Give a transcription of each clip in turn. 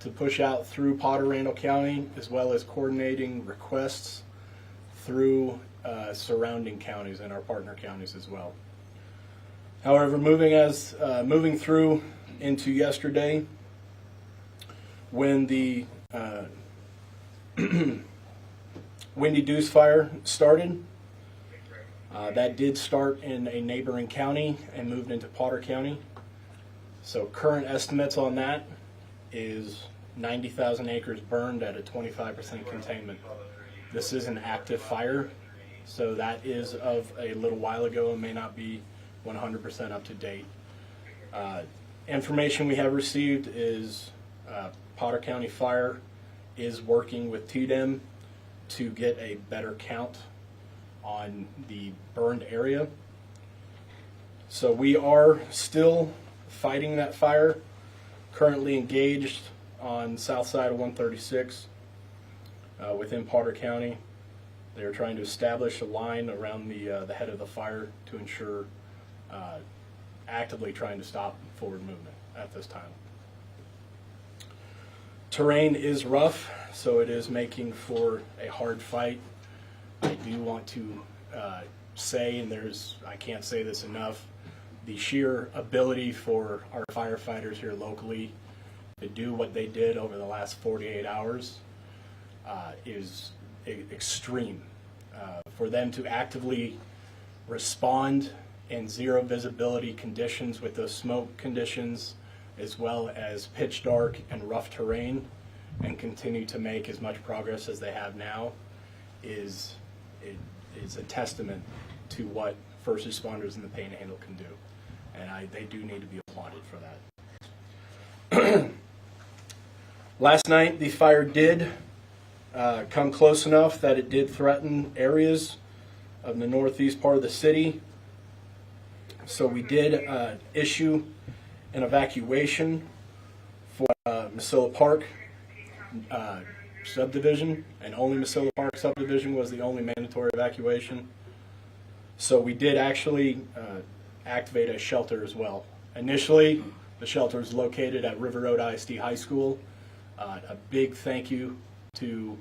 to push out through Potter Randall County, as well as coordinating requests through surrounding counties and our partner counties as well. However, moving through into yesterday, when the Windy Deuce fire started, that did start in a neighboring county and moved into Potter County. So current estimates on that is 90,000 acres burned at a 25% containment. This is an active fire, so that is of a little while ago and may not be 100% up to date. Information we have received is Potter County Fire is working with TDEM to get a better count on the burned area. So we are still fighting that fire, currently engaged on south side of 136 within Potter County. They're trying to establish a line around the head of the fire to ensure actively trying to stop forward movement at this time. Terrain is rough, so it is making for a hard fight. I do want to say, and I can't say this enough, the sheer ability for our firefighters here locally to do what they did over the last 48 hours is extreme. For them to actively respond in zero visibility conditions with those smoke conditions, as well as pitch dark and rough terrain, and continue to make as much progress as they have now is a testament to what first responders in the Panhandle can do. And they do need to be applauded for that. Last night, the fire did come close enough that it did threaten areas of the northeast part of the city. So we did issue an evacuation for Masilla Park subdivision, and only Masilla Park subdivision was the only mandatory evacuation. So we did actually activate a shelter as well. Initially, the shelter is located at River Road ISD High School. A big thank you to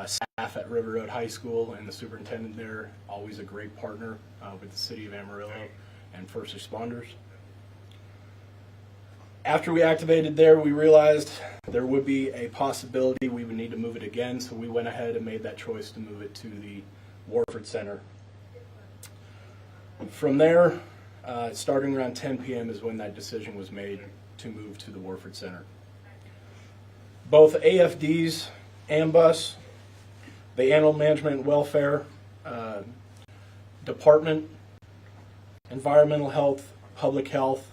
staff at River Road High School and the superintendent there, always a great partner with the city of Amarillo and first responders. After we activated there, we realized there would be a possibility we would need to move it again, so we went ahead and made that choice to move it to the Warford Center. From there, starting around 10 p.m. is when that decision was made to move to the Warford Center. Both AFDs, AMBUS, the Animal Management and Welfare Department, Environmental Health, Public Health,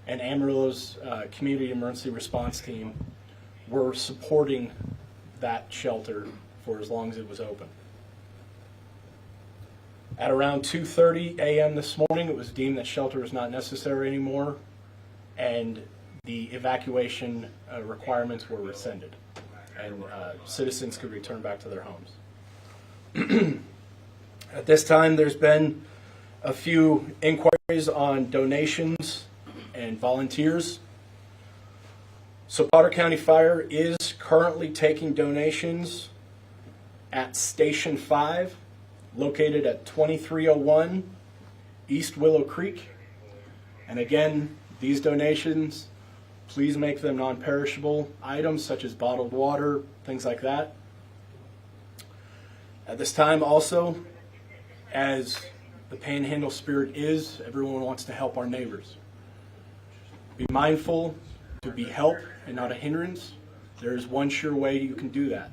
and Amarillo's Community Emergency Response Team were supporting that shelter for as long as it was open. At around 2:30 a.m. this morning, it was deemed that shelter was not necessary anymore, and the evacuation requirements were rescinded, and citizens could return back to their homes. At this time, there's been a few inquiries on donations and volunteers. So Potter County Fire is currently taking donations at Station 5, located at 2301 East Willow Creek. And again, these donations, please make them non-perishable items such as bottled water, things like that. At this time also, as the Panhandle spirit is, everyone wants to help our neighbors. Be mindful to be help and not a hindrance. There is one sure way you can do that.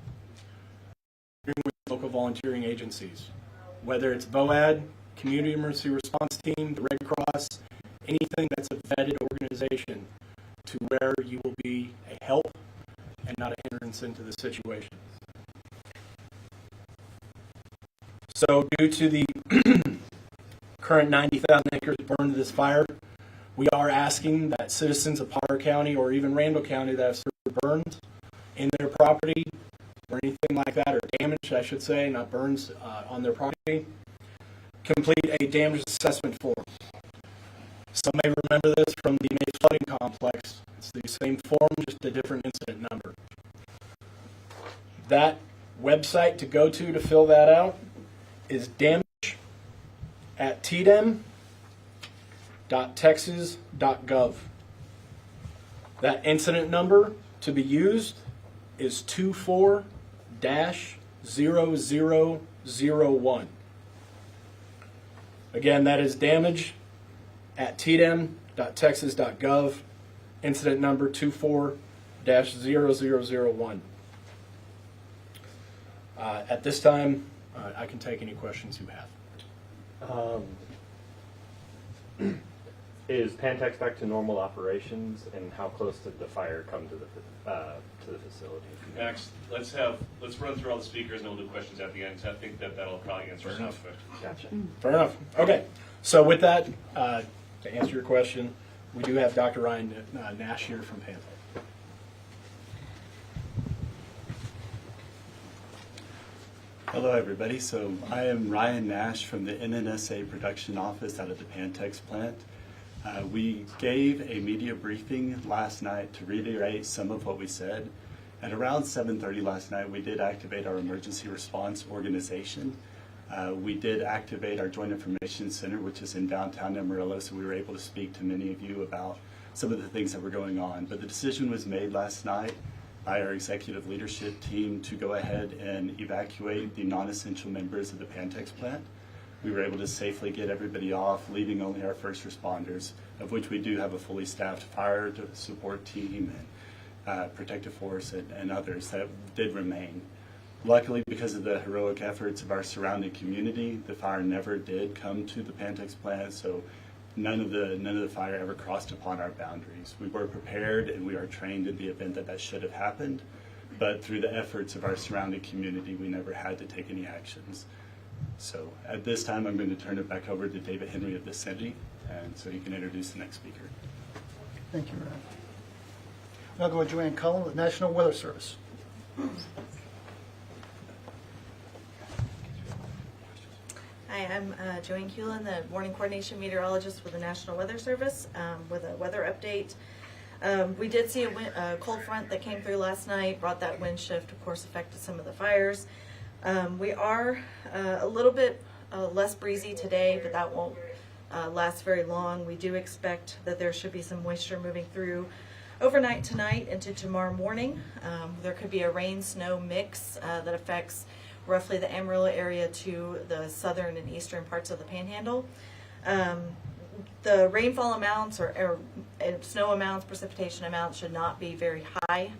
With local volunteering agencies, whether it's VOAD, Community Emergency Response Team, the Red Cross, anything that's a vetted organization to where you will be a help and not a hindrance into the situation. So due to the current 90,000 acres burned to this fire, we are asking that citizens of Potter County or even Randall County that have suffered burns in their property or anything like that, or damage, I should say, not burns on their property, complete a damage assessment form. Some may remember this from the May flooding complex. It's the same form, just a different incident number. That website to go to fill that out is damage@tdem.texas.gov. That incident number to be used is 24-0001. Again, that is damage@tdem.texas.gov, incident number 24-0001. At this time, I can take any questions you have. Is Pantex back to normal operations, and how close did the fire come to the facility? Max, let's run through all the speakers and we'll do questions at the end. So I think that'll probably answer some questions. Gotcha. Fair enough. Okay. So with that, to answer your question, we do have Dr. Ryan Nash here from Pantex. Hello, everybody. So I am Ryan Nash from the NNSA production office out of the Pantex plant. We gave a media briefing last night to reiterate some of what we said. At around 7:30 last night, we did activate our emergency response organization. We did activate our Joint Information Center, which is in downtown Amarillo, so we were able to speak to many of you about some of the things that were going on. But the decision was made last night by our executive leadership team to go ahead and evacuate the non-essential members of the Pantex plant. We were able to safely get everybody off, leaving only our first responders, of which we do have a fully staffed fire support team and protective force and others that did remain. Luckily, because of the heroic efforts of our surrounding community, the fire never did come to the Pantex plant, so none of the fire ever crossed upon our boundaries. We were prepared and we are trained in the event that that should have happened, but through the efforts of our surrounding community, we never had to take any actions. So at this time, I'm going to turn it back over to David Henry of the City, and so he can introduce the next speaker. Thank you, Ryan. I'll go with Joanne Cullen with National Weather Service. Hi, I'm Joanne Cullen, the Morning Coordination Meteorologist with the National Weather Service, with a weather update. We did see a cold front that came through last night, brought that wind shift, of course, affected some of the fires. We are a little bit less breezy today, but that won't last very long. We do expect that there should be some moisture moving through overnight tonight into tomorrow morning. There could be a rain-snow mix that affects roughly the Amarillo area to the southern and eastern parts of the Panhandle. The rainfall amounts or snow amounts, precipitation amounts should not be very high.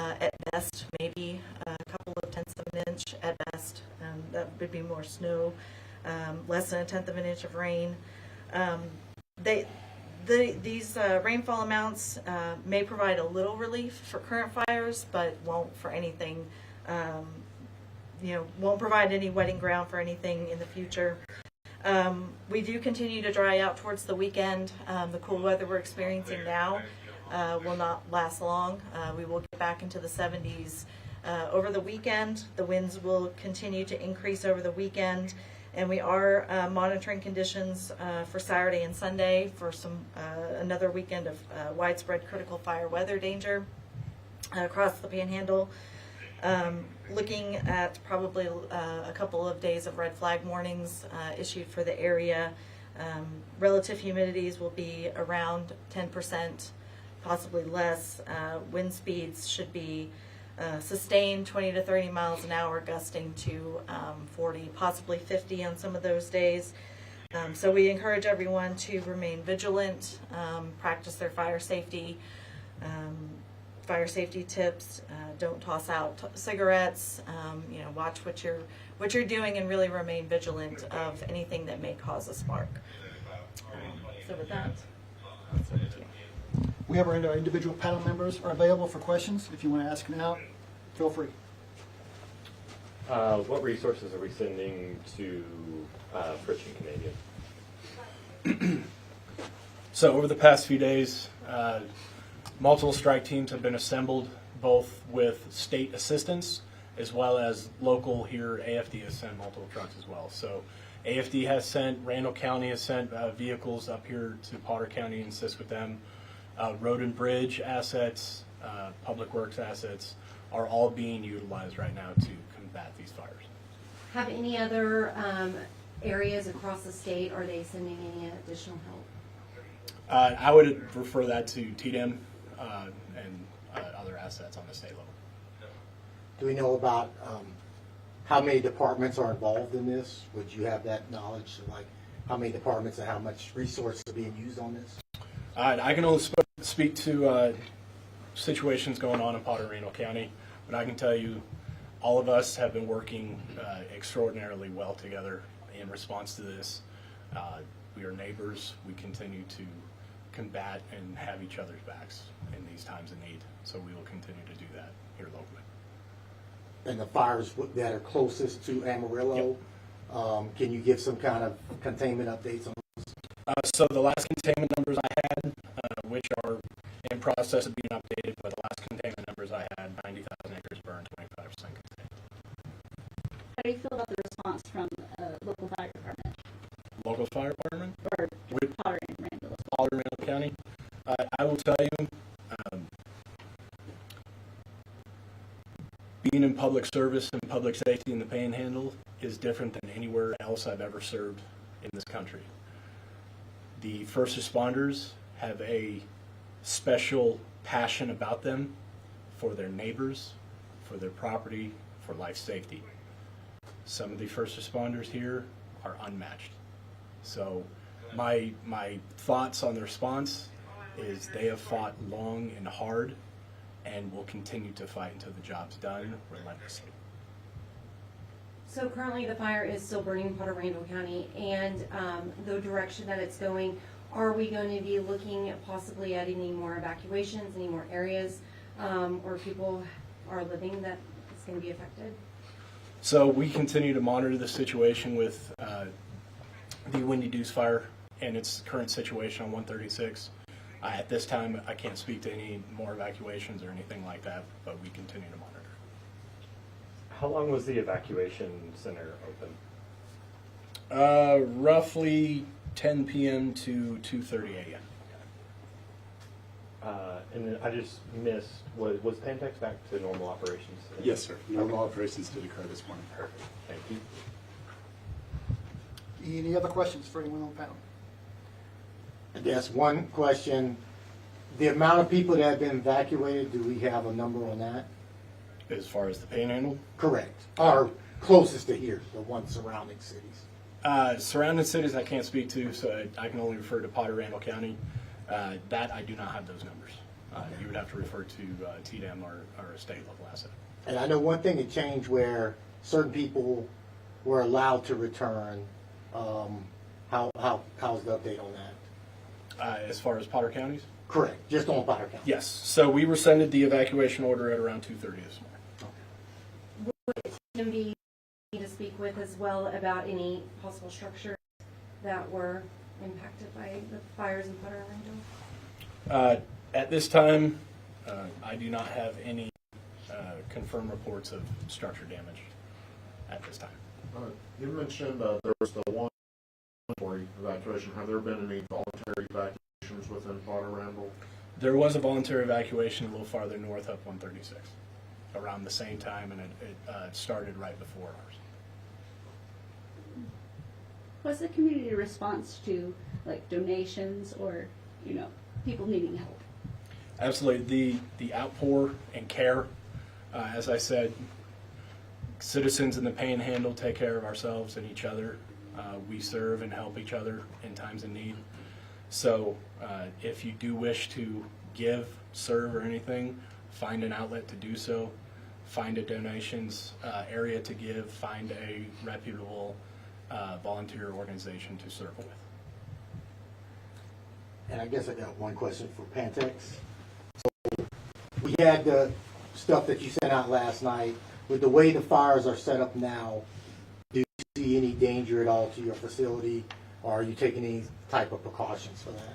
At best, maybe a couple of tenths of an inch at best. That would be more snow, less than a tenth of an inch of rain. These rainfall amounts may provide a little relief for current fires, but won't for anything. Won't provide any wetting ground for anything in the future. We do continue to dry out towards the weekend. The cool weather we're experiencing now will not last long. We will get back into the 70s over the weekend. The winds will continue to increase over the weekend, and we are monitoring conditions for Saturday and Sunday for another weekend of widespread critical fire weather danger across the Panhandle. Looking at probably a couple of days of red flag warnings issued for the area. Relative humidities will be around 10%, possibly less. Wind speeds should be sustained 20 to 30 miles an hour, gusting to 40, possibly 50 on some of those days. So we encourage everyone to remain vigilant, practice their fire safety tips. Don't toss out cigarettes. Watch what you're doing, and really remain vigilant of anything that may cause a spark. So with that, that's over to you. We have our individual panel members are available for questions. If you want to ask now, feel free. What resources are we sending to Fritch and Canadian? So over the past few days, multiple strike teams have been assembled, both with state assistance as well as local here. AFD has sent multiple trucks as well. So AFD has sent, Randall County has sent vehicles up here to Potter County and assist with them. Road and bridge assets, public works assets are all being utilized right now to combat these fires. Have any other areas across the state, are they sending any additional help? I would refer that to TDM and other assets on the state level. Do we know about how many departments are involved in this? Would you have that knowledge, like how many departments and how much resources are being used on this? I can only speak to situations going on in Potter Reno County, but I can tell you all of us have been working extraordinarily well together in response to this. We are neighbors. We continue to combat and have each other's backs in these times of need. So we will continue to do that here locally. And the fires that are closest to Amarillo, can you give some kind of containment updates on? So the last containment numbers I had, which are in process of being updated, but the last containment numbers I had, 90,000 acres burned, 25% contained. How do you feel about the response from local fire department Local fire department, or with Potter and Randall? Potter Reno County. I will tell you, being in public service and public safety in the Panhandle is different than anywhere else I've ever served in this country. The first responders have a special passion about them for their neighbors, for their property, for life safety. Some of the first responders here are unmatched. So my thoughts on the response is they have fought long and hard and will continue to fight until the job's done relentlessly. So currently the fire is still burning in Potter Randall County, and the direction that it's going, are we going to be looking at possibly at any more evacuations, any more areas where people are living that is going to be affected? So we continue to monitor the situation with the Windy Deuce fire and its current situation on 136. At this time, I can't speak to any more evacuations or anything like that, but we continue to monitor. How long was the evacuation center open? Roughly 10 p.m. to 2:30 a.m. And then I just missed, was Pantex back to normal operations today? Yes, sir. Normal operations did occur this morning. Perfect, thank you. Any other questions for anyone on the panel? I guess one question, the amount of people that have been evacuated, do we have a number on that? As far as the Panhandle, Correct. Or closest to here, the one surrounding cities. surrounding cities I can't speak to, so I can only refer to Potter Randall County. That I do not have those numbers. You would have to refer to TDM or a state level asset. And I know one thing that changed where certain people were allowed to return. How's the update on that? As far as Potter counties? Correct, just on Potter County. Yes. So we rescinded the evacuation order at around 2:30 this morning. Would TM be to speak with as well about any possible structures that were impacted by the fires in Potter Randall? At this time, I do not have any confirmed reports of structure damage at this time. You mentioned there was the one voluntary evacuation. Have there been any voluntary evacuations within Potter Randall? There was a voluntary evacuation a little farther north up 136 around the same time, and it started right before ours. What's the community response to like donations or, people needing help? Absolutely. The outpour and care, as I said, citizens in the Panhandle take care of ourselves and each other. We serve and help each other in times of need. So if you do wish to give, serve, or anything, find an outlet to do so. Find a donations area to give. Find a reputable volunteer organization to serve with. And I guess I got one question for Pantex. So we had the stuff that you sent out last night. With the way the fires are set up now, do you see any danger at all to your facility, or are you taking any type of precautions for that?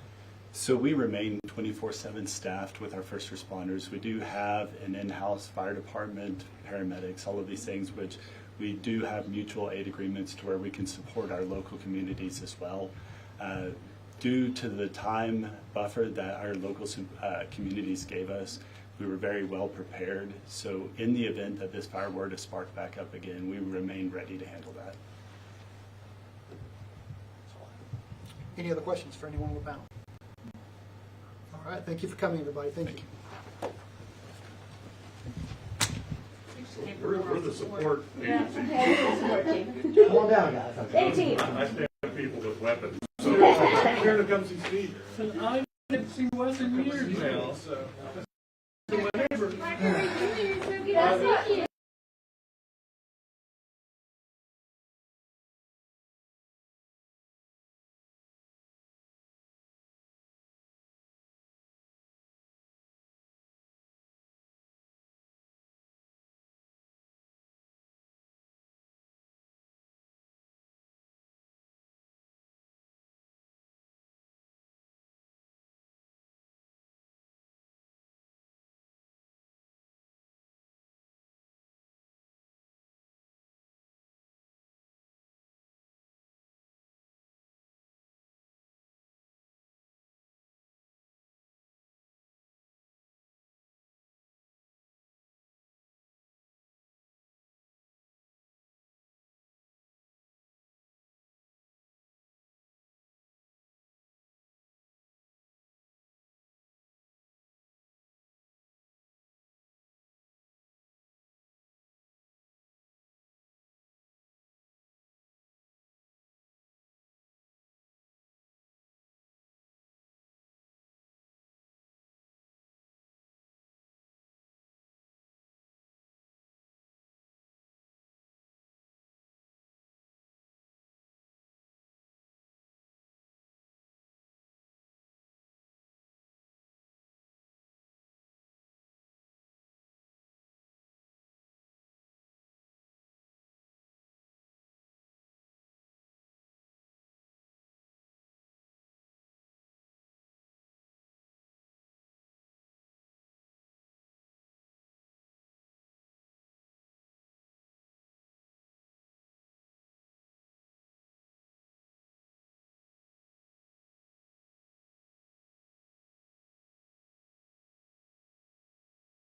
So we remain 24/7 staffed with our first responders. We do have an in-house fire department, paramedics, all of these things, which we do have mutual aid agreements to where we can support our local communities as well. Due to the time buffer that our local communities gave us, we were very well prepared. So in the event that this fire were to spark back up again, we remain ready to handle that. Any other questions for anyone on the panel? All right, thank you for coming, everybody. Thank you. We're the support Yeah. team. Come on down, guys. A team. I stand with people with weapons. Here to come see Steve. I haven't seen Wes in years now, so. That's not you.